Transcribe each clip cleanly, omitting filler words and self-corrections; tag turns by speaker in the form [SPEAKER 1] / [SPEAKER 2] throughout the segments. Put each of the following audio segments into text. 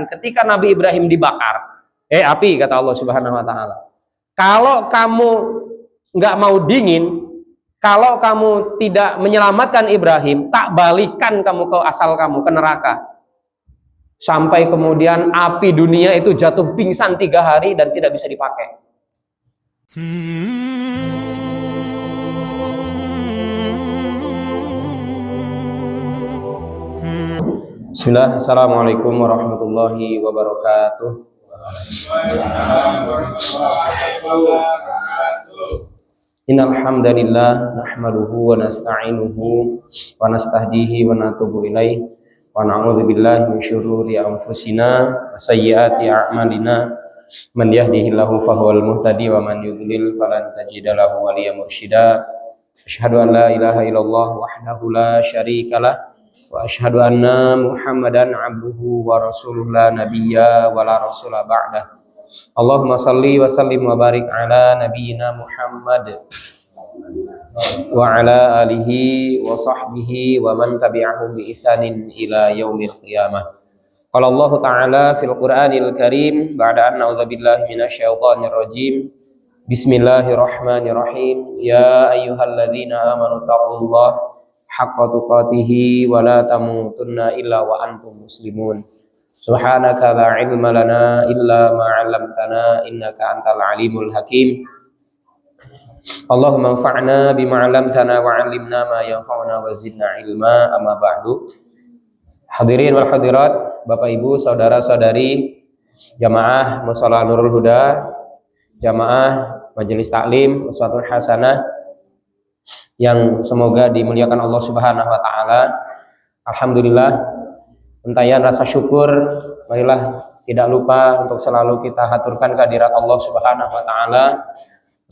[SPEAKER 1] ketika Nabi Ibrahim dibakar, api, kata Allah Subhanahu wa taala. Kalau kamu nggak mau dingin, kalau kamu tidak menyelamatkan Ibrahim, tak balikan kamu ke asal kamu, ke neraka. Sampai kemudian api dunia itu jatuh pingsan 3 hari dan tidak bisa dipakai. Bismillah, assalamualaikum warahmatullahi wabarakatuh. Innal hamdalillah nahmaduhu wa nasta'inuhu wa nastahdihi wa natubu ilaih wa na'udzu billahi min syururi anfusina wa sayyiati a'malina man yahdihillahu fahuwal muhtadi wa man yudlil falan tajida lahu waliyyan mursyida. Asyhadu an la ilaha illallah wahdahu la syarikalah wa asyhadu anna Muhammadan abduhu wa rasuluhu la nabiyya wa la rasula ba'dah. Allahumma salli wa sallim wa barik ala nabiyyina Muhammad wa ala alihi wa sahbihi wa man tabi'ahum bi ihsanin ila yaumil qiyamah. Qala Allah ta'ala fil Qur'anil Karim ba'da an a'udzu billahi minasyaitonir rajim. Bismillahirrahmanirrahim. Ya ayyuhalladzina amanu taqullaha haqqa tuqatih wa la tamutunna illa wa antum muslimun. Subhanaka la ilma lana illa ma 'allamtana innaka antal alimul hakim. Allahumma anfa'na bima 'allamtana wa 'allimna ma yanfa'una wa zidna ilma, amma ba'du. Hadirin wal hadirat, Bapak Ibu, saudara-saudari jamaah Mushola Nurul Huda, jamaah Majelis Taklim Uswatun Hasanah yang semoga dimuliakan Allah Subhanahu wa taala. Alhamdulillah, untayan rasa syukur, marilah tidak lupa untuk selalu kita haturkan kehadirat Allah Subhanahu wa taala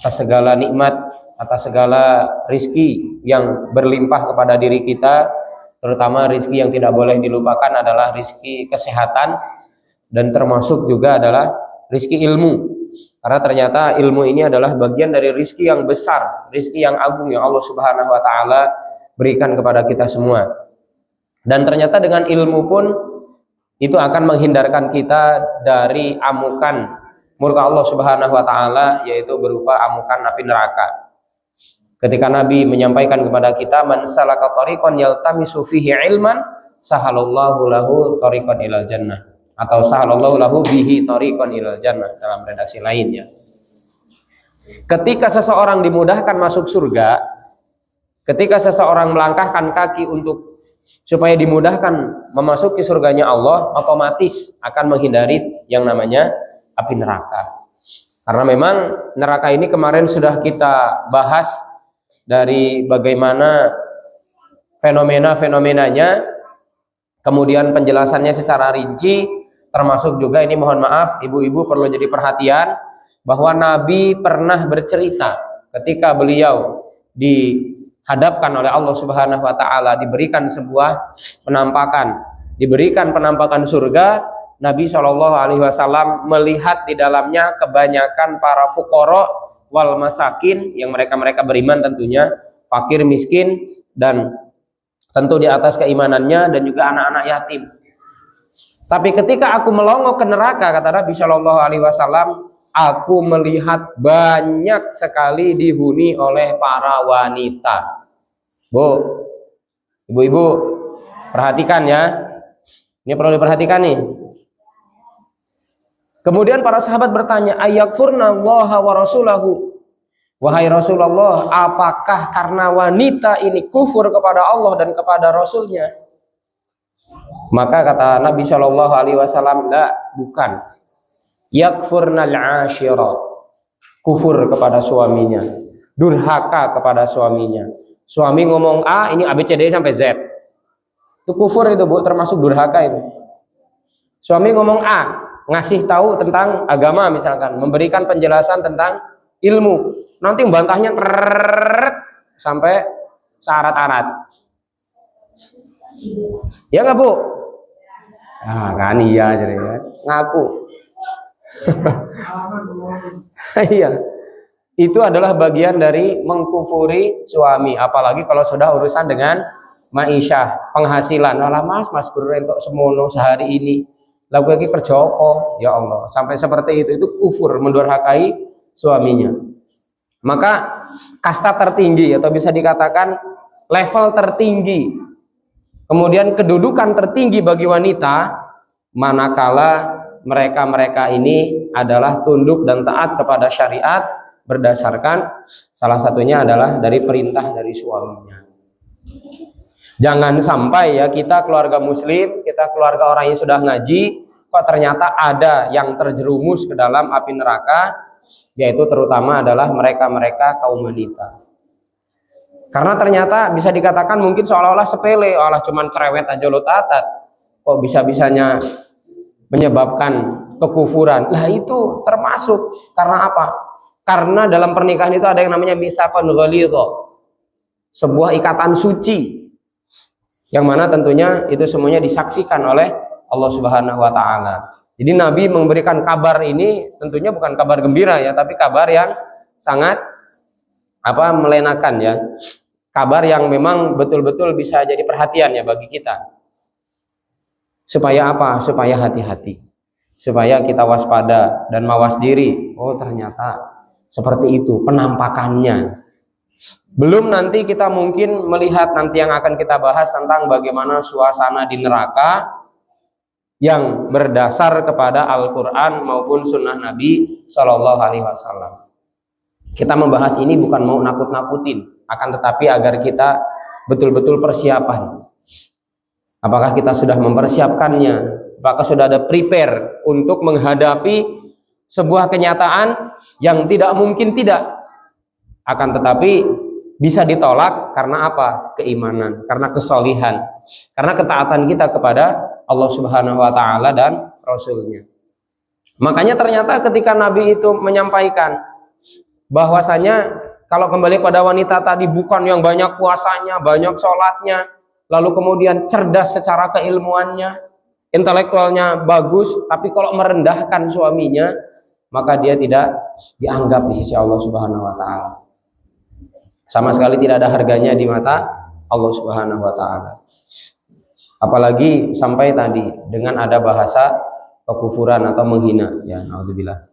[SPEAKER 1] atas segala nikmat, atas segala rizki yang berlimpah kepada diri kita, terutama rizki yang tidak boleh dilupakan adalah rizki kesehatan, dan termasuk juga adalah rizki ilmu. Karena ternyata ilmu ini adalah bagian dari rizki yang besar, rizki yang agung yang Allah Subhanahu wa taala berikan kepada kita semua. Dan ternyata dengan ilmu pun itu akan menghindarkan kita dari amukan murka Allah Subhanahu wa taala, yaitu berupa amukan api neraka. Ketika Nabi menyampaikan kepada kita, man salaka tariqan yaltamisu fihi ilman sahalallahu lahu tariqan ilal jannah, atau sahalallahu lahu bihi tariqan ilal jannah dalam redaksi lainnya. Ketika seseorang dimudahkan masuk surga, ketika seseorang melangkahkan kaki untuk supaya dimudahkan memasuki surganya Allah, otomatis akan menghindari yang namanya api neraka. Karena memang neraka ini kemarin sudah kita bahas dari bagaimana fenomena-fenomenanya, kemudian penjelasannya secara rinci, termasuk juga ini mohon maaf ibu-ibu perlu jadi perhatian bahwa Nabi pernah bercerita ketika beliau dihadapkan oleh Allah Subhanahu wa taala, diberikan sebuah penampakan, diberikan penampakan surga. Nabi Shallallahu alaihi wasallam melihat di dalamnya kebanyakan para fuqara wal masakin, yang mereka beriman tentunya, fakir miskin, dan tentu di atas keimanannya, dan juga anak-anak yatim. Tapi ketika aku melongo ke neraka, kata Nabi Shallallahu alaihi wasallam, aku melihat banyak sekali dihuni oleh para wanita. Bu, ibu-ibu, perhatikan ya. Ini perlu diperhatikan nih. Kemudian para sahabat bertanya, ayakfurna Allah wa rasulahu. Wahai Rasulullah, apakah karena wanita ini kufur kepada Allah dan kepada Rasulnya? Maka kata Nabi Shallallahu alaihi wasallam, la, bukan. Yakfurnal ashira, kufur kepada suaminya, durhaka kepada suaminya. Suami ngomong A, ini ABCD sampai Z. Itu kufur itu, Bu, termasuk durhaka itu. Suami ngomong A, ngasih tahu tentang agama misalkan, memberikan penjelasan tentang ilmu, nanti membantahnya sampai syarat-syarat. Ya nggak, Bu? Ah, kan iya jadi ngaku. Iya. Itu adalah bagian dari mengkufuri suami, apalagi kalau sudah urusan dengan ma'isyah, penghasilan. Alah mas buru entuk semono sehari ini. Lagu-lagu kerja apa? Ya Allah, sampai seperti itu kufur, mendurhakai suaminya. Maka kasta tertinggi atau bisa dikatakan level tertinggi, kemudian kedudukan tertinggi bagi wanita manakala mereka ini adalah tunduk dan taat kepada syariat berdasarkan salah satunya adalah dari perintah dari suaminya. Jangan sampai ya kita keluarga muslim, kita keluarga orang yang sudah ngaji, kok ternyata ada yang terjerumus ke dalam api neraka, yaitu terutama adalah mereka-mereka kaum wanita. Karena ternyata bisa dikatakan mungkin seolah-olah sepele, olah cuman cerewet aja lo tatat, kok bisa-bisanya menyebabkan kekufuran. Lah itu termasuk karena apa? Karena dalam pernikahan itu ada yang namanya mitsaqun ghalidh, sebuah ikatan suci, yang mana tentunya itu semuanya disaksikan oleh Allah Subhanahu wa taala. Jadi Nabi memberikan kabar ini tentunya bukan kabar gembira ya, tapi kabar yang sangat melenakan ya. Kabar yang memang betul-betul bisa jadi perhatian ya bagi kita. Supaya apa? Supaya hati-hati. Supaya kita waspada dan mawas diri. Oh, ternyata seperti itu penampakannya. Belum nanti kita mungkin melihat nanti yang akan kita bahas tentang bagaimana suasana di neraka yang berdasar kepada Al-Quran maupun Sunnah Nabi Shallallahu Alaihi Wasallam. Kita membahas ini bukan mau nakut-nakutin, akan tetapi agar kita betul-betul persiapan. Apakah kita sudah mempersiapkannya? Apakah sudah ada prepare untuk menghadapi sebuah kenyataan yang tidak mungkin tidak, akan tetapi bisa ditolak karena apa? Keimanan, karena kesolihan, karena ketaatan kita kepada Allah Subhanahu wa taala dan Rasulnya. Makanya ternyata ketika Nabi itu menyampaikan bahwasanya kalau kembali pada wanita tadi bukan yang banyak puasanya, banyak sholatnya, lalu kemudian cerdas secara keilmuannya, intelektualnya bagus, tapi kalau merendahkan suaminya, maka dia tidak dianggap di sisi Allah Subhanahu wa taala. Sama sekali tidak ada harganya di mata Allah Subhanahu wa taala. Apalagi sampai tadi dengan ada bahasa kekufuran atau menghina, ya naudzubillah.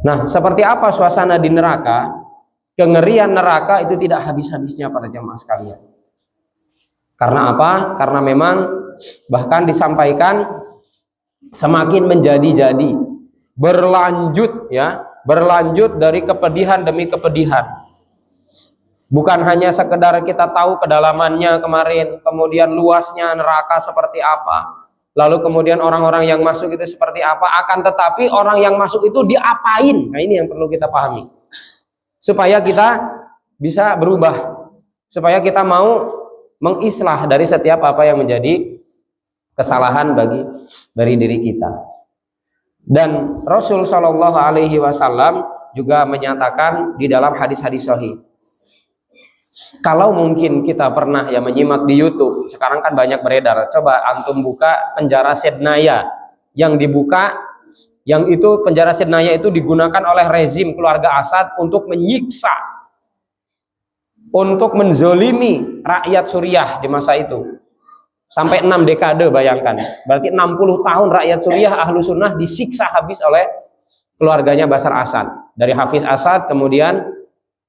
[SPEAKER 1] Nah, seperti apa suasana di neraka? Kengerian neraka itu tidak habis-habisnya para jamaah sekalian. Karena apa? Karena memang bahkan disampaikan semakin menjadi-jadi, berlanjut ya, berlanjut dari kepedihan demi kepedihan. Bukan hanya sekedar kita tahu kedalamannya kemarin, kemudian luasnya neraka seperti apa, lalu kemudian orang-orang yang masuk itu seperti apa, akan tetapi orang yang masuk itu diapain? Nah, ini yang perlu kita pahami. Supaya kita bisa berubah, supaya kita mau mengislah dari setiap apa yang menjadi kesalahan dari diri kita. Dan Rasul Shallallahu Alaihi Wasallam juga menyatakan di dalam hadis-hadis sahih. Kalau mungkin kita pernah ya menyimak di YouTube, sekarang kan banyak beredar. Coba antum buka penjara Sednaya yang dibuka, yang itu penjara Sednaya itu digunakan oleh rezim keluarga Asad untuk menyiksa, untuk menzolimi rakyat Suriah di masa itu. Sampai 6 dekade bayangkan. Berarti 60 tahun rakyat Suriah ahlu sunnah disiksa habis oleh keluarganya Bashar Asad. Dari Hafiz Asad kemudian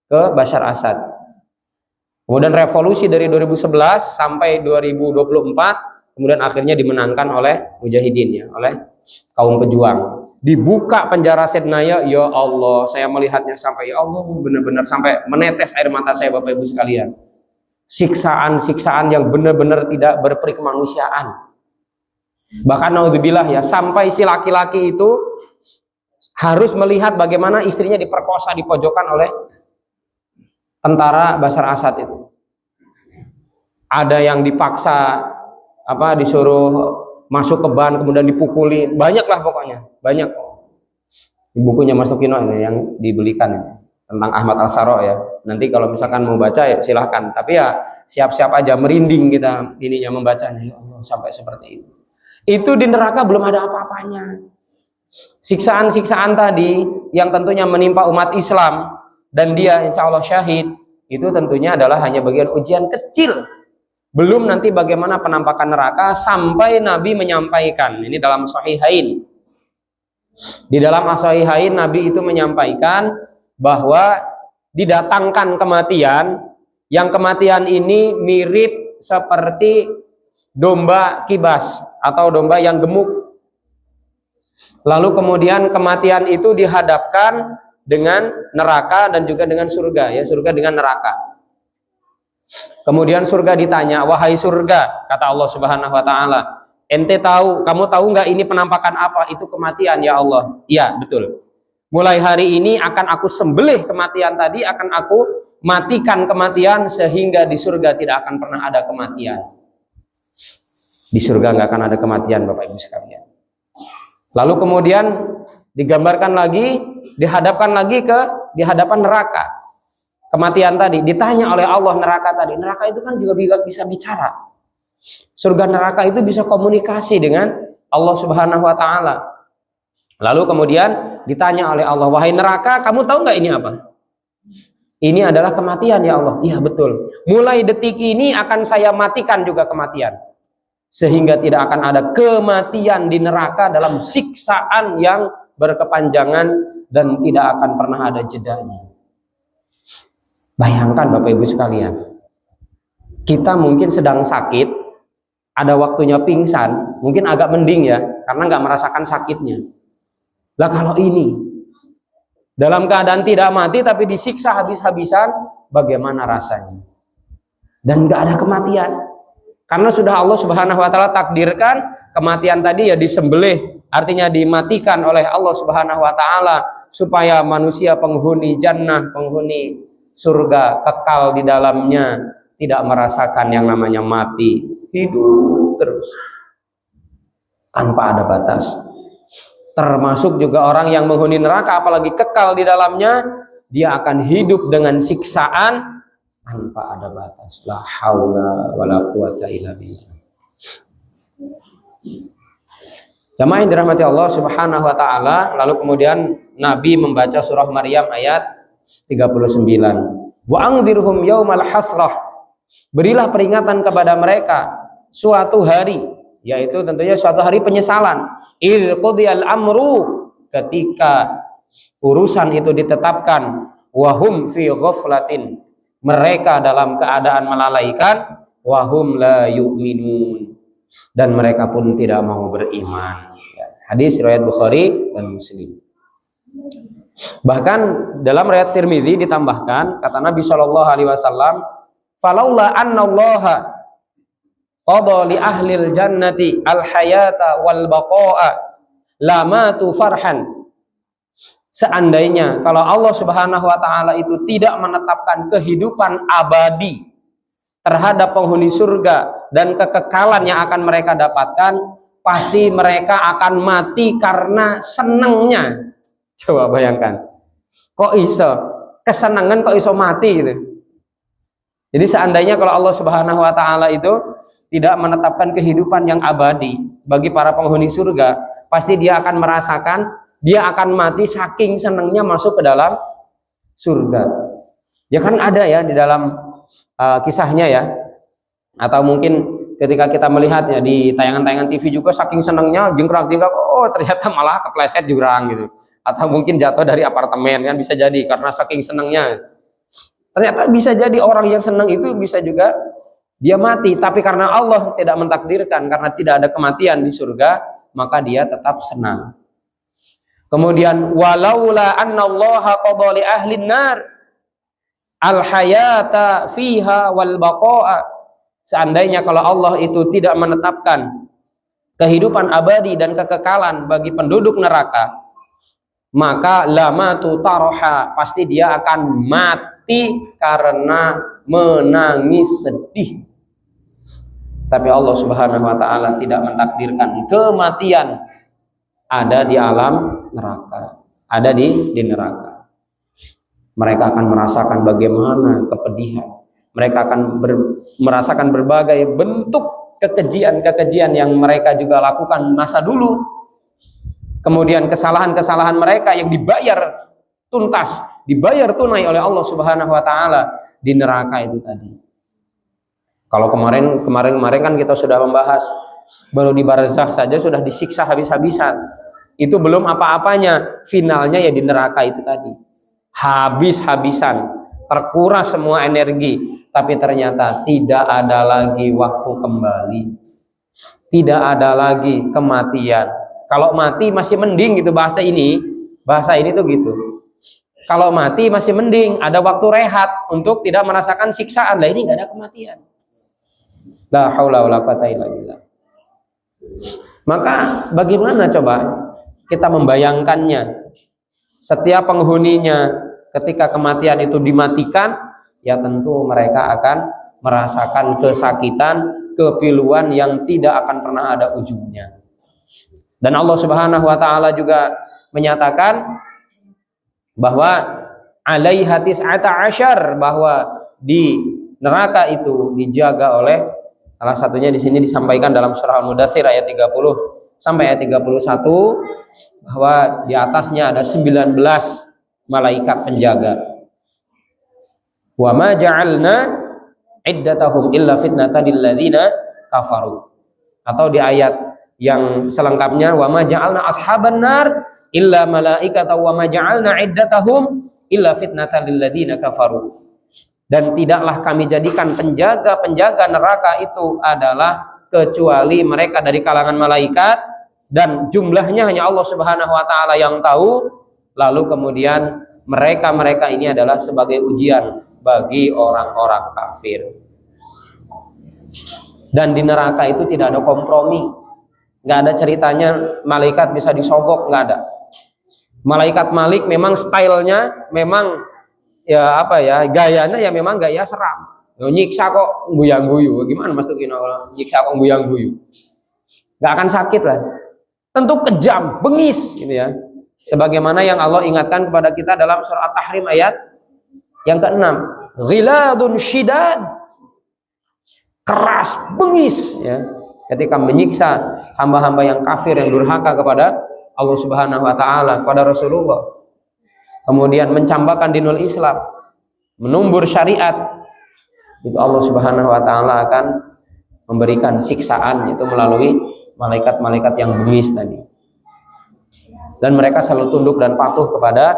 [SPEAKER 1] ke Bashar Asad. Kemudian revolusi dari 2011 sampai 2024, kemudian akhirnya dimenangkan oleh mujahidin ya, oleh kaum pejuang. Dibuka penjara Sednaya, ya Allah, saya melihatnya sampai ya Allah, benar-benar sampai menetes air mata saya Bapak Ibu sekalian. Siksaan-siksaan yang benar-benar tidak berperi kemanusiaan. Bahkan naudzubillah ya, sampai si laki-laki itu harus melihat bagaimana istrinya diperkosa di pojokan oleh tentara Bashar Asad itu. Ada yang dipaksa disuruh masuk ke ban kemudian dipukuli, banyaklah pokoknya, banyak. Di bukunya Mas Sukino ini yang dibelikan ini tentang Ahmad Al-Saro ya. Nanti kalau misalkan mau baca ya silahkan, tapi ya siap-siap aja, merinding kita ininya membacanya. Ya Allah, sampai seperti itu. Itu di neraka belum ada apa-apanya. Siksaan-siksaan tadi yang tentunya menimpa umat Islam dan dia insya Allah syahid, itu tentunya adalah hanya bagian ujian kecil Belum nanti bagaimana penampakan neraka sampai Nabi menyampaikan. Ini dalam Sahihain. Di dalam Sahihain Nabi itu menyampaikan bahwa didatangkan kematian, yang kematian ini mirip seperti domba kibas atau domba yang gemuk. Lalu kemudian kematian itu dihadapkan dengan neraka dan juga dengan surga, ya, surga dengan neraka. Kemudian surga ditanya, wahai surga, kata Allah Subhanahu wa taala, ente tahu, kamu tahu nggak ini penampakan apa? Itu kematian ya Allah. Iya, betul. Mulai hari ini akan aku sembelih kematian tadi, akan aku matikan kematian sehingga di surga tidak akan pernah ada kematian. Di surga nggak akan ada kematian, Bapak Ibu sekalian. Lalu kemudian digambarkan lagi, dihadapkan lagi di hadapan neraka. Kematian tadi ditanya oleh Allah neraka tadi. Neraka itu kan juga bisa bicara. Surga neraka itu bisa komunikasi dengan Allah Subhanahu wa taala. Lalu kemudian ditanya oleh Allah, wahai neraka, kamu tahu nggak ini apa? Ini adalah kematian ya Allah. Iya betul. Mulai detik ini akan saya matikan juga kematian. Sehingga tidak akan ada kematian di neraka dalam siksaan yang berkepanjangan dan tidak akan pernah ada jedanya. Bayangkan Bapak Ibu sekalian, kita mungkin sedang sakit, ada waktunya pingsan, mungkin agak mending ya, karena nggak merasakan sakitnya. Lah kalau ini, dalam keadaan tidak mati tapi disiksa habis-habisan, bagaimana rasanya? Dan nggak ada kematian. Karena sudah Allah Subhanahu wa taala takdirkan kematian tadi ya disembelih, artinya dimatikan oleh Allah Subhanahu wa taala supaya manusia penghuni jannah, penghuni surga kekal di dalamnya, tidak merasakan yang namanya mati, hidup terus tanpa ada batas. Termasuk juga orang yang menghuni neraka apalagi kekal di dalamnya, dia akan hidup dengan siksaan tanpa ada batas. La haula wala quwata illa billah. Jamaah yang dirahmati Allah Subhanahu wa taala, lalu kemudian Nabi membaca surah Maryam ayat 39. Wa anzirhum yaumal hasrah. Berilah peringatan kepada mereka suatu hari, yaitu tentunya suatu hari penyesalan. Idz qudiyal amru, ketika urusan itu ditetapkan, wa hum fi ghaflatin, mereka dalam keadaan melalaikan, wa hum la yu'minun, dan mereka pun tidak mau beriman. Hadis riwayat Bukhari dan Muslim. Bahkan dalam riwayat Tirmidzi ditambahkan, kata Nabi Shallallahu Alaihi Wasallam, "Falaula anna Allah qada li ahlil jannati al hayata wal baqa'a lamatu farhan." Seandainya kalau Allah Subhanahu wa taala itu tidak menetapkan kehidupan abadi terhadap penghuni surga dan kekekalan yang akan mereka dapatkan, pasti mereka akan mati karena senangnya. Coba bayangkan, kok iso kesenangan, kok iso mati gitu. Jadi seandainya kalau Allah Subhanahu wa taala itu tidak menetapkan kehidupan yang abadi bagi para penghuni surga, pasti dia akan merasakan, dia akan mati saking senangnya masuk ke dalam surga. Ya kan ada ya di dalam kisahnya ya, atau mungkin ketika kita melihatnya di tayangan-tayangan TV juga, saking senangnya jengkrak-jengkrak, oh ternyata malah kepleset jurang gitu. Atau mungkin jatuh dari apartemen, kan bisa jadi karena saking senangnya. Ternyata bisa jadi orang yang senang itu bisa juga dia mati, tapi karena Allah tidak mentakdirkan, karena tidak ada kematian di surga, maka dia tetap senang. Kemudian walaula annallaha qada li ahlin nar al hayata fiha wal baqa'a, seandainya kalau Allah itu tidak menetapkan kehidupan abadi dan kekekalan bagi penduduk neraka, maka lamatu taroha, pasti dia akan mati karena menangis sedih. Tapi Allah Subhanahu wa taala tidak mentakdirkan kematian ada di alam neraka, ada di neraka. Mereka akan merasakan bagaimana kepedihan. Mereka akan merasakan berbagai bentuk kekejian-kekejian yang mereka juga lakukan masa dulu. Kemudian kesalahan-kesalahan mereka yang dibayar tuntas, dibayar tunai oleh Allah Subhanahu wa taala di neraka itu tadi. Kalau kemarin kan kita sudah membahas, baru di barzakh saja sudah disiksa habis-habisan. Itu belum apa-apanya, finalnya ya di neraka itu tadi. Habis-habisan, terkuras semua energi, tapi ternyata tidak ada lagi waktu kembali. Tidak ada lagi kematian. Kalau mati masih mending gitu bahasa ini tuh gitu. Kalau mati masih mending, ada waktu rehat untuk tidak merasakan siksaan. Lah ini nggak ada kematian. La haula wala quwata illa billah. Maka bagaimana coba kita membayangkannya? Setiap penghuninya ketika kematian itu dimatikan, ya tentu mereka akan merasakan kesakitan, kepiluan yang tidak akan pernah ada ujungnya. Dan Allah Subhanahu wa taala juga menyatakan bahwa alaiha tis'ata asyar, bahwa di neraka itu dijaga oleh, salah satunya di sini disampaikan dalam surah Al-Mudaththir ayat 30 sampai ayat 31, bahwa di atasnya ada 19 malaikat penjaga. Wa ma ja'alna iddatahum illa fitnatan lil ladzina kafaru. Atau di ayat yang selengkapnya, wa ma ja'alna ashaban nar illa malaikatan wa ma ja'alna iddatahum illa fitnatan lil ladzina kafaru. Dan tidaklah kami jadikan penjaga-penjaga neraka itu adalah kecuali mereka dari kalangan malaikat, dan jumlahnya hanya Allah Subhanahu wa taala yang tahu. Lalu kemudian mereka ini adalah sebagai ujian bagi orang-orang kafir. Dan di neraka itu tidak ada kompromi. Nggak ada ceritanya malaikat bisa disogok, nggak ada. Malaikat Malik memang stylenya, memang ya apa ya, gayanya ya memang gaya seram. Nyiksa kok guyang-guyu. Gimana masukin orang nyiksa kok guyang-guyu? Nggak akan sakit lah. Tentu kejam, bengis gitu ya. Sebagaimana yang Allah ingatkan kepada kita dalam surah At-Tahrim ayat yang ke-6. Ghiladun syidad. Keras, bengis ya. Ketika menyiksa hamba-hamba yang kafir, yang durhaka kepada Allah Subhanahu wa taala, kepada Rasulullah. Kemudian mencampakkan dinul Islam, menumbur syariat, itu Allah Subhanahu wa taala akan memberikan siksaan, itu melalui malaikat-malaikat yang bengis tadi. Dan mereka selalu tunduk dan patuh kepada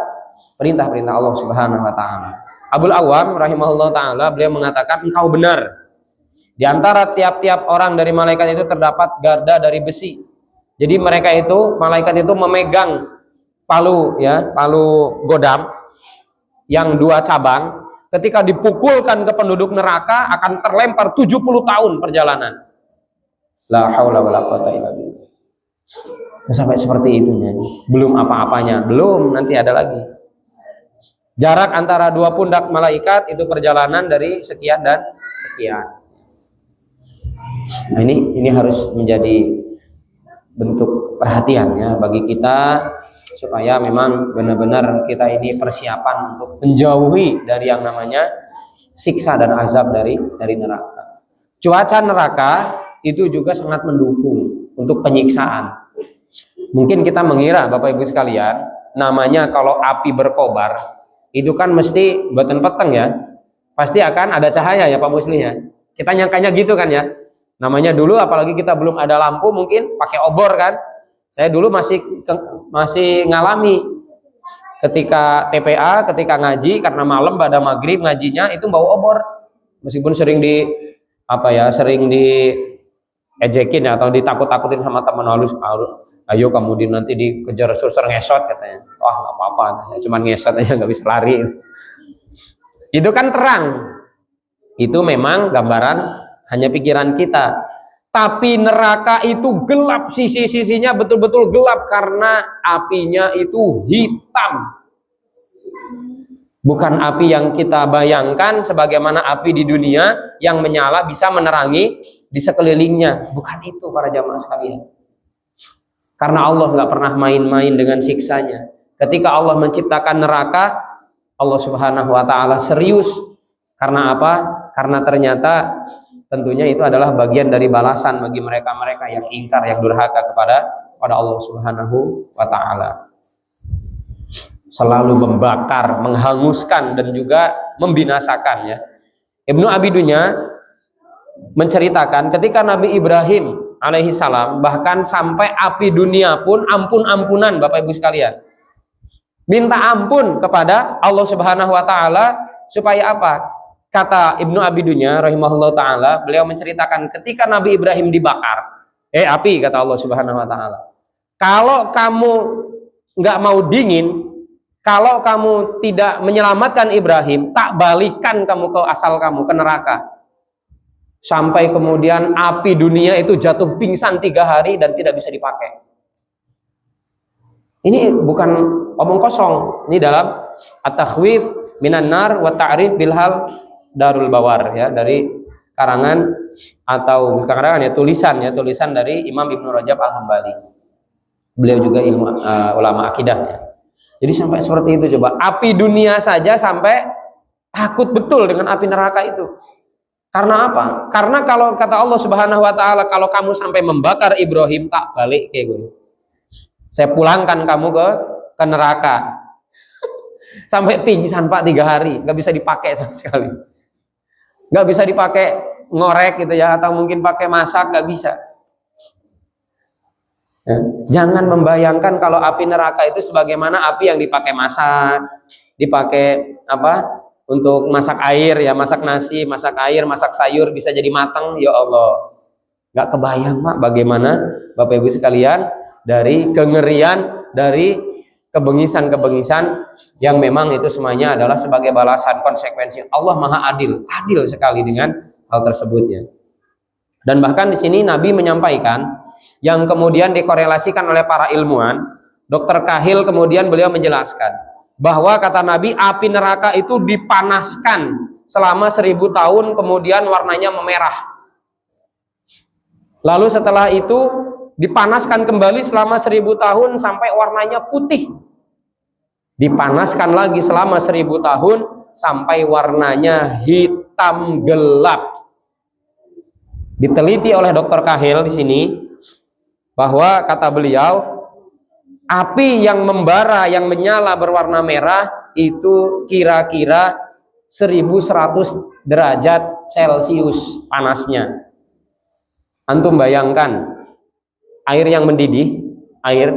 [SPEAKER 1] perintah-perintah Allah Subhanahu wa taala. Abul Awam rahimahullah taala, beliau mengatakan, engkau benar. Di antara tiap-tiap orang dari malaikat itu terdapat garda dari besi. Jadi mereka itu, malaikat itu memegang palu ya, palu godam yang 2 cabang. Ketika dipukulkan ke penduduk neraka akan terlempar 70 tahun perjalanan. La haula wala quwata illa billah. Sampai seperti itunya. Belum apa-apanya, belum, nanti ada lagi. Jarak antara 2 pundak malaikat itu perjalanan dari sekian dan sekian. Nah, ini harus menjadi bentuk perhatian ya bagi kita, supaya memang benar-benar kita ini persiapan untuk menjauhi dari yang namanya siksa dan azab dari neraka. Cuaca neraka itu juga sangat mendukung untuk penyiksaan. Mungkin kita mengira Bapak Ibu sekalian, namanya kalau api berkobar itu kan mesti buatan peteng ya, pasti akan ada cahaya ya Pak Musli ya. Kita nyangkanya gitu kan ya. Namanya dulu apalagi kita belum ada lampu, mungkin pakai obor kan. Saya dulu masih ngalami ketika TPA, ketika ngaji, karena malam pada maghrib ngajinya itu bawa obor, meskipun sering ejekin ya, atau ditakut-takutin sama teman, halus, ayo kamu nanti dikejar suster ngesot katanya. Wah nggak apa-apa, saya cuma ngesot aja nggak bisa lari. Itu kan terang, itu memang gambaran hanya pikiran kita. Tapi neraka itu gelap, sisi-sisinya betul-betul gelap karena apinya itu hitam. Bukan api yang kita bayangkan sebagaimana api di dunia yang menyala bisa menerangi di sekelilingnya. Bukan itu para jamaah sekalian. Karena Allah nggak pernah main-main dengan siksanya. Ketika Allah menciptakan neraka, Allah Subhanahu wa taala serius. Karena apa? Karena ternyata tentunya itu adalah bagian dari balasan bagi mereka-mereka yang ingkar, yang durhaka kepada Allah Subhanahu wa taala. Selalu membakar, menghanguskan dan juga membinasakan ya. Ibnu Abi Dunya menceritakan ketika Nabi Ibrahim alaihi salam bahkan sampai api dunia pun ampun-ampunan Bapak Ibu sekalian. Minta ampun kepada Allah Subhanahu wa taala supaya apa? Kata Ibnu Abi Dunya rahimahullah taala, beliau menceritakan ketika Nabi Ibrahim dibakar, api kata Allah Subhanahu wa taala. Kalau kamu nggak mau dingin, kalau kamu tidak menyelamatkan Ibrahim, tak balikan kamu ke asal kamu, ke neraka. Sampai kemudian api dunia itu jatuh pingsan 3 hari dan tidak bisa dipakai. Ini bukan omong kosong, ini dalam At-Takhwif minan nar wa ta'rif bilhal Darul Bawar ya, dari karangan atau karangan ya tulisan dari Imam Ibnu Rajab Al-Hambali. Beliau juga ulama akidah ya. Jadi sampai seperti itu coba. Api dunia saja sampai takut betul dengan api neraka itu. Karena apa? Karena kalau kata Allah Subhanahu wa taala, kalau kamu sampai membakar Ibrahim, tak balik kayak gue. Saya pulangkan kamu ke neraka. Sampai pingsan Pak 3 hari, nggak bisa dipakai sama sekali. Nggak bisa dipakai ngorek gitu ya, atau mungkin pakai masak, nggak bisa. Ya. Jangan membayangkan kalau api neraka itu sebagaimana api yang dipakai masak, dipakai apa? Untuk masak air ya, masak nasi, masak air, masak sayur bisa jadi matang. Ya Allah, nggak kebayang Pak bagaimana Bapak Ibu sekalian dari kengerian, dari kebengisan-kebengisan yang memang itu semuanya adalah sebagai balasan konsekuensi. Allah Maha adil sekali dengan hal tersebut ya. Dan bahkan di sini Nabi menyampaikan yang kemudian dikorelasikan oleh para ilmuwan, Dr. Kahil kemudian beliau menjelaskan bahwa kata Nabi api neraka itu dipanaskan selama 1000 tahun kemudian warnanya memerah. Lalu setelah itu dipanaskan kembali selama 1000 tahun sampai warnanya putih. Dipanaskan lagi selama 1000 tahun sampai warnanya hitam gelap. Diteliti oleh Dr. Kahil di sini bahwa kata beliau api yang membara, yang menyala berwarna merah itu kira-kira 1100 derajat Celcius panasnya. Antum bayangkan air yang mendidih, air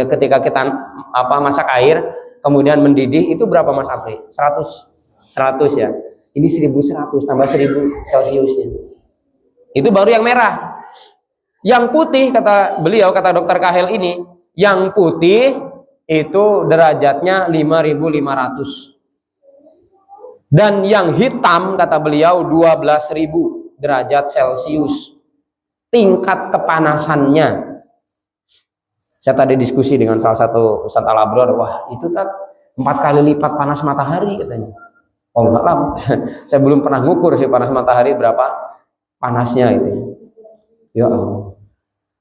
[SPEAKER 1] ketika kita masak air kemudian mendidih itu berapa Mas Afri? 100 ya. Ini 1100 tambah 1000 Celciusnya. Itu baru yang merah. Yang putih kata beliau, kata Dr. Kahil ini, yang putih itu derajatnya 5500. Dan yang hitam kata beliau 12.000 derajat Celcius. Tingkat kepanasannya. Saya tadi diskusi dengan salah satu Ustadz Al-Abrar, wah itu kan 4 kali lipat panas matahari katanya. Oh enggak lah, saya belum pernah ngukur sih panas matahari berapa panasnya itu. Ya Allah.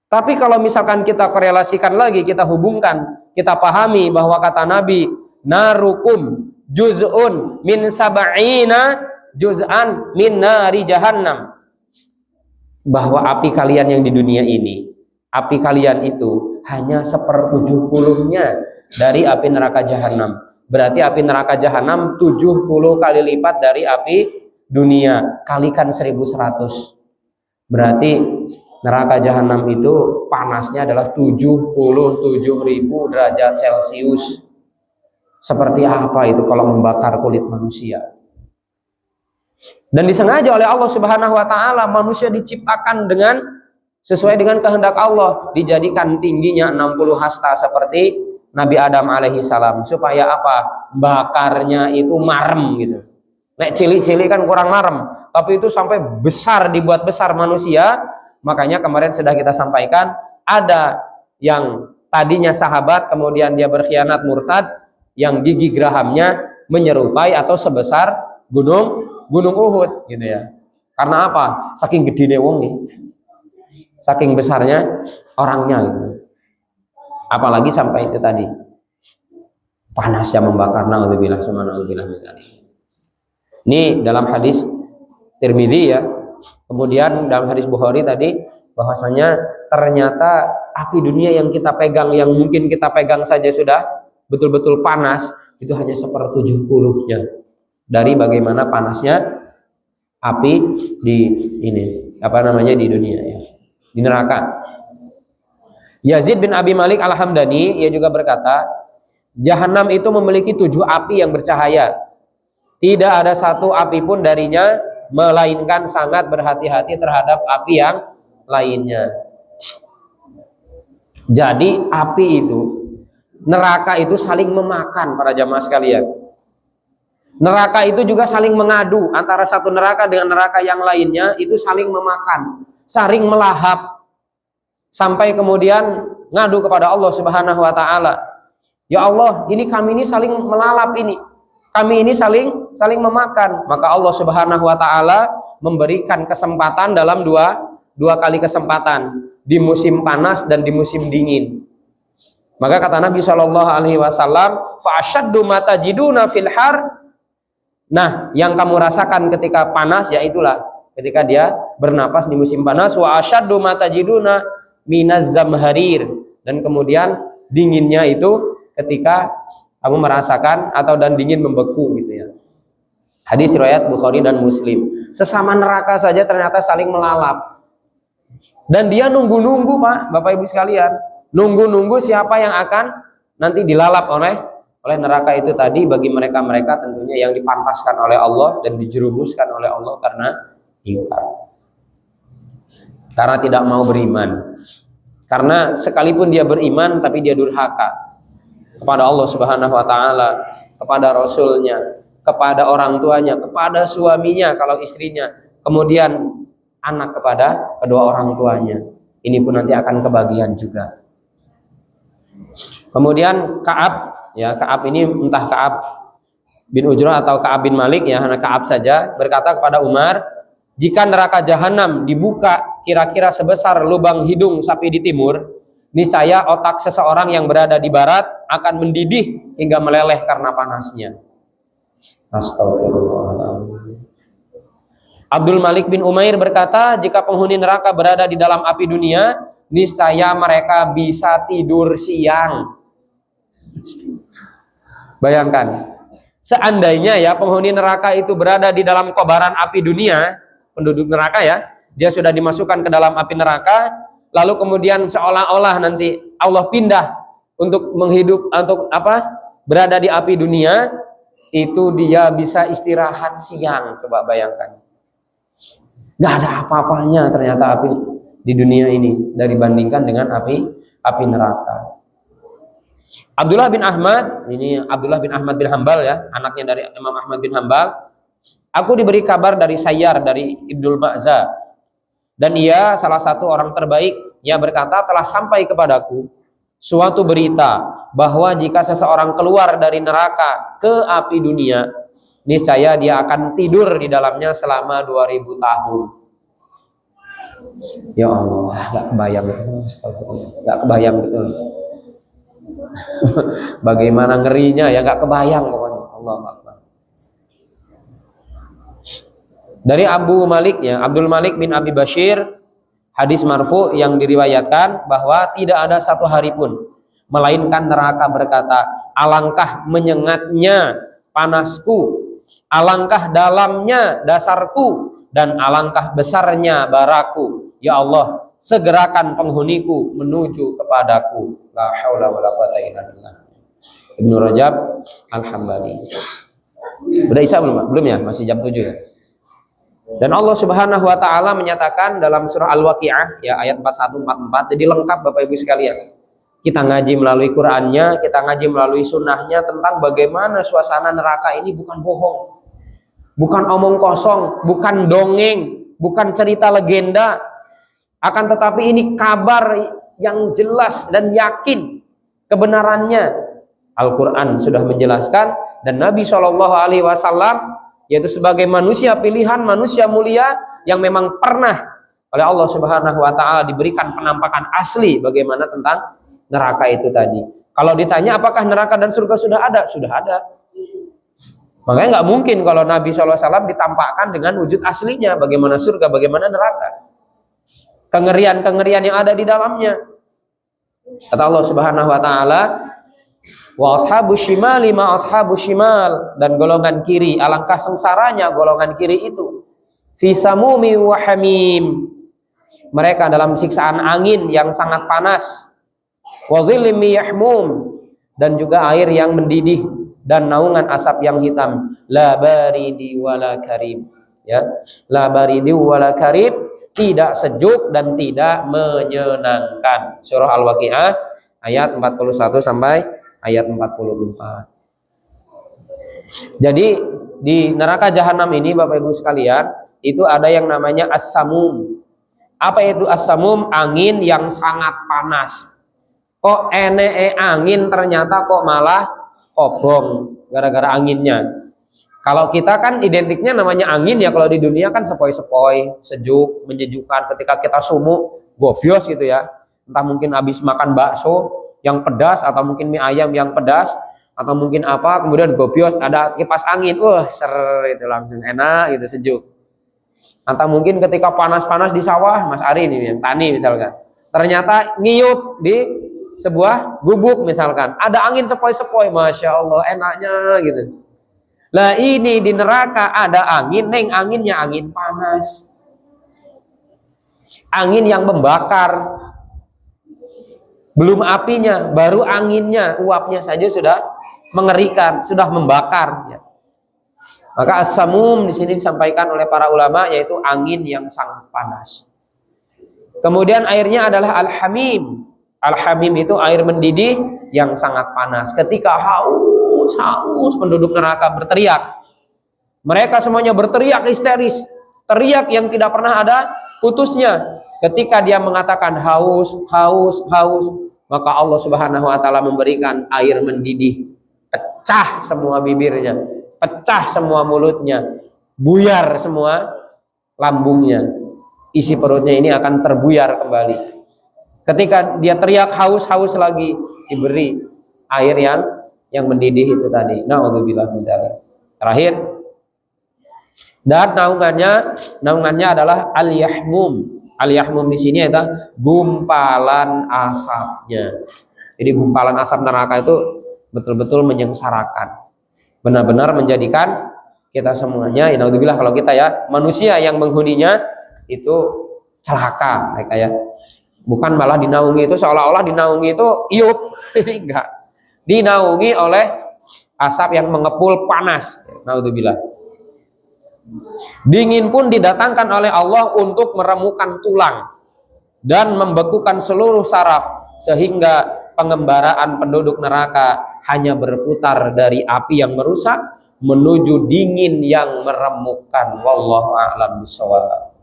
[SPEAKER 1] Tapi kalau misalkan kita korelasikan lagi, kita hubungkan, kita pahami bahwa kata Nabi, narukum juz'un min sab'ina juz'an min nari jahannam. Bahwa api kalian yang di dunia ini, api kalian itu hanya 1/70-nya dari api neraka jahanam. Berarti api neraka jahanam 70 kali lipat dari api dunia, kalikan 1100. Berarti neraka jahanam itu panasnya adalah 77.000 derajat Celcius. Seperti apa itu kalau membakar kulit manusia? Dan disengaja oleh Allah Subhanahu wa taala manusia diciptakan dengan sesuai dengan kehendak Allah, dijadikan tingginya 60 hasta seperti Nabi Adam alaihi salam supaya apa? Bakarnya itu marem gitu. Nek cilik-cilik kan kurang marem, tapi itu sampai besar, dibuat besar manusia. Makanya kemarin sudah kita sampaikan, ada yang tadinya sahabat kemudian dia berkhianat murtad, yang gigi gerahamnya menyerupai atau sebesar gunung Uhud gitu ya. Karena apa? Saking gedine wong nih. Saking besarnya orangnya gitu. Apalagi sampai itu tadi. Panasnya membakar, naudzubillah subhanallah. Ini dalam hadis Tirmidzi ya. Kemudian dalam hadis Bukhari tadi bahwasanya ternyata api dunia yang kita pegang, yang mungkin kita pegang saja sudah betul-betul panas, itu hanya 1/70-nya dari bagaimana panasnya api di di dunia ya, di neraka. Yazid bin Abi Malik Al-Hamdani ia juga berkata, Jahanam itu memiliki 7 api yang bercahaya. Tidak ada satu api pun darinya melainkan sangat berhati-hati terhadap api yang lainnya. Jadi api itu, neraka itu saling memakan para jamaah sekalian. Neraka itu juga saling mengadu antara satu neraka dengan neraka yang lainnya, itu saling memakan, saling melahap, sampai kemudian ngadu kepada Allah Subhanahu wa taala. Ya Allah, ini kami ini saling melalap ini. Kami ini saling memakan. Maka Allah Subhanahu wa taala memberikan kesempatan dalam dua kali kesempatan, di musim panas dan di musim dingin. Maka kata Nabi Shallallahu alaihi wasallam, fa asyaddu ma tajiduna fil har. Nah, yang kamu rasakan ketika panas ya itulah ketika dia bernapas di musim panas. Wa asyaddu ma tajiduna minaz zamharir, dan kemudian dinginnya itu ketika kamu merasakan dan dingin membeku gitu ya. Hadis riwayat Bukhari dan Muslim. Sesama neraka saja ternyata saling melalap. Dan dia nunggu-nunggu, Pak, Bapak Ibu sekalian. Nunggu-nunggu siapa yang akan nanti dilalap oleh neraka itu tadi, bagi mereka-mereka tentunya yang dipantaskan oleh Allah dan dijerumuskan oleh Allah karena ingkar. Karena tidak mau beriman. Karena sekalipun dia beriman tapi dia durhaka kepada Allah Subhanahu wa taala, kepada Rasulnya, kepada orang tuanya, kepada suaminya kalau istrinya, kemudian anak kepada kedua orang tuanya. Ini pun nanti akan kebagian juga. Kemudian Ka'ab ini entah Ka'ab bin Ujrah atau Ka'ab bin Malik ya, hanya Ka'ab saja, berkata kepada Umar, jika neraka Jahanam dibuka kira-kira sebesar lubang hidung sapi di timur, niscaya otak seseorang yang berada di barat akan mendidih hingga meleleh karena panasnya. Astagfirullahaladzim. Abdul Malik bin Umair berkata, jika penghuni neraka berada di dalam api dunia, niscaya mereka bisa tidur siang. Bayangkan, seandainya ya penghuni neraka itu berada di dalam kobaran api dunia, penduduk neraka ya, dia sudah dimasukkan ke dalam api neraka, lalu kemudian seolah-olah nanti Allah pindah untuk berada di api dunia, itu dia bisa istirahat siang. Coba bayangkan, nggak ada apa-apanya ternyata api di dunia ini dibandingkan dengan api neraka. Abdullah bin Ahmad bin Hambal ya, anaknya dari Imam Ahmad bin Hambal. Aku diberi kabar dari Sayyar, dari Ibnul Ma'za, dan ia salah satu orang terbaik. Ia berkata, telah sampai kepadaku suatu berita bahwa jika seseorang keluar dari neraka ke api dunia, niscaya dia akan tidur di dalamnya selama 2000 tahun. Ya Allah, gak kebayang betul. Bagaimana ngerinya ya, gak kebayang pokoknya. Allah Akbar. Dari Abdul Malik bin Abi Bashir, hadis marfu yang diriwayatkan bahwa tidak ada satu hari pun melainkan neraka berkata, alangkah menyengatnya panasku, alangkah dalamnya dasarku, dan alangkah besarnya baraku. Ya Allah, segerakan penghuniku menuju kepadaku. La haula wala quwata illa billah. Ibnu Rajab Al-Hambali. Udah Isya belum? Belum ya? Masih jam 7 ya. Dan Allah Subhanahu wa taala menyatakan dalam surah Al-Waqiah ya ayat 41-44. Jadi lengkap Bapak Ibu sekalian. Kita ngaji melalui Qur'annya, kita ngaji melalui sunnahnya tentang bagaimana suasana neraka ini bukan bohong. Bukan omong kosong, bukan dongeng, bukan cerita legenda. Akan tetapi ini kabar yang jelas dan yakin kebenarannya. Al-Quran sudah menjelaskan, dan Nabi SAW yaitu sebagai manusia pilihan, manusia mulia yang memang pernah oleh Allah Subhanahu wa taala diberikan penampakan asli bagaimana tentang neraka itu tadi. Kalau ditanya apakah neraka dan surga sudah ada? Sudah ada. Makanya nggak mungkin kalau Nabi SAW ditampakkan dengan wujud aslinya bagaimana surga, bagaimana neraka. Kengerian-kengerian yang ada di dalamnya. Kata Allah Subhanahu wa taala, wa ashabus shimali ma ashabus shimal, dan golongan kiri, alangkah sengsaranya golongan kiri itu. fi samumi wa hamim. Mereka dalam siksaan angin yang sangat panas, wa dhillim yahmum, dan juga air yang mendidih dan naungan asap yang hitam. La baridi wala karim, ya, la baridi wala karim, tidak sejuk dan tidak menyenangkan. Surah Al-Waqiah ayat 41 sampai ayat 44. Jadi di neraka jahanam ini Bapak Ibu sekalian, itu ada yang namanya as-samum. Apa itu as-samum? Angin yang sangat panas. Kok angin ternyata kok malah kobong gara-gara anginnya. Kalau kita kan identiknya namanya angin ya, kalau di dunia kan sepoi-sepoi, sejuk, menyejukkan. Ketika kita sumuk, gobios gitu ya. Entah mungkin habis makan bakso yang pedas, atau mungkin mie ayam yang pedas, atau mungkin apa, kemudian gobios ada kipas angin, ser itu langsung enak gitu, sejuk. Atau mungkin ketika panas-panas di sawah, Mas Ari ini yang tani misalkan, ternyata ngiyup di sebuah gubuk misalkan, ada angin sepoi-sepoi, masya Allah enaknya gitu. Lah ini di neraka ada angin, anginnya angin panas, angin yang membakar, belum apinya, baru anginnya, uapnya saja sudah mengerikan, sudah membakar. Ya. Maka as-samum di sini disampaikan oleh para ulama yaitu angin yang sangat panas. Kemudian airnya adalah al-hamim. Al-hamim itu air mendidih yang sangat panas. Ketika haus penduduk neraka berteriak. Mereka semuanya berteriak histeris, teriak yang tidak pernah ada putusnya. Ketika dia mengatakan haus, maka Allah Subhanahu wa taala memberikan air mendidih. Pecah semua bibirnya, pecah semua mulutnya, buyar semua lambungnya, isi perutnya ini akan terbuyar kembali. Ketika dia teriak haus lagi, diberi air yang mendidih itu tadi. Na'udzubillah min dzalik. Terakhir, dan naungannya adalah al-yahmum. Al-yahmum di sini adalah gumpalan asapnya. Jadi gumpalan asap neraka itu betul-betul menyengsarakan, benar-benar menjadikan kita semuanya, naudzubillah kalau kita ya manusia yang menghuninya itu celaka mereka ya. Bukan malah dinaungi itu seolah-olah dinaungi itu iup, enggak. Dinaungi oleh asap yang mengepul panas, naudzubillah. Dingin pun didatangkan oleh Allah untuk meremukan tulang dan membekukan seluruh saraf, sehingga pengembaraan penduduk neraka hanya berputar dari api yang merusak menuju dingin yang meremukkan. Wallahu a'lam bishawab.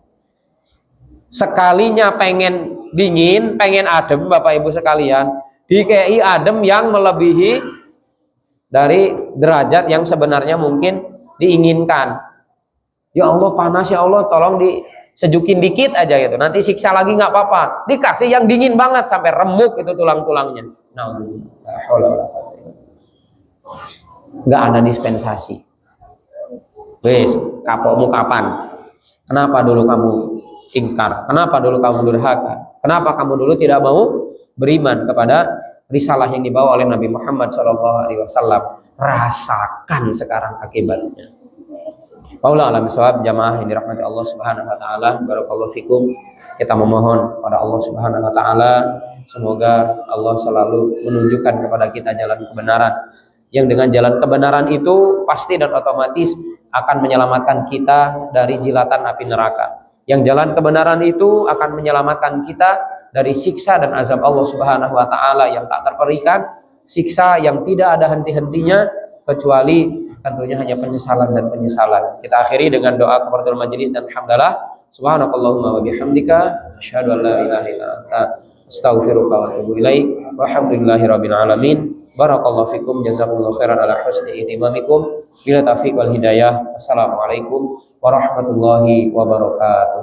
[SPEAKER 1] Sekalinya pengen dingin, pengen adem Bapak Ibu sekalian, dikei adem yang melebihi dari derajat yang sebenarnya mungkin diinginkan. Ya Allah panas, ya Allah tolong disejukin dikit aja gitu, nanti siksa lagi nggak apa-apa. Dikasih yang dingin banget sampai remuk itu tulang-tulangnya. Nah, nggak ada dispensasi. Wes, kapokmu kapan? Kenapa dulu kamu ingkar? Kenapa dulu kamu durhaka? Kenapa kamu dulu tidak mau beriman kepada risalah yang dibawa oleh Nabi Muhammad SAW? Rasakan sekarang akibatnya. Wallahu a'lam bishawab. Jamaah yang dirahmati Allah Subhanahu wa taala, barakallahu fikum. Kita memohon pada Allah Subhanahu wa taala semoga Allah selalu menunjukkan kepada kita jalan kebenaran, yang dengan jalan kebenaran itu pasti dan otomatis akan menyelamatkan kita dari jilatan api neraka. Yang jalan kebenaran itu akan menyelamatkan kita dari siksa dan azab Allah Subhanahu wa taala yang tak terperikan, siksa yang tidak ada henti-hentinya kecuali tentunya hanya penyesalan dan penyesalan. Kita akhiri dengan doa kafaratul majelis dan hamdalah. Subhanakallahumma wa bihamdika asyhadu an la ilaha illa anta astaghfiruka wa atubu ilaik. Walhamdulillahirabbil alamin. Barakallahu fikum, jazakumullahu khairan ala husni ihtimamikum. Bila taufiq wal hidayah. Assalamualaikum warahmatullahi wabarakatuh.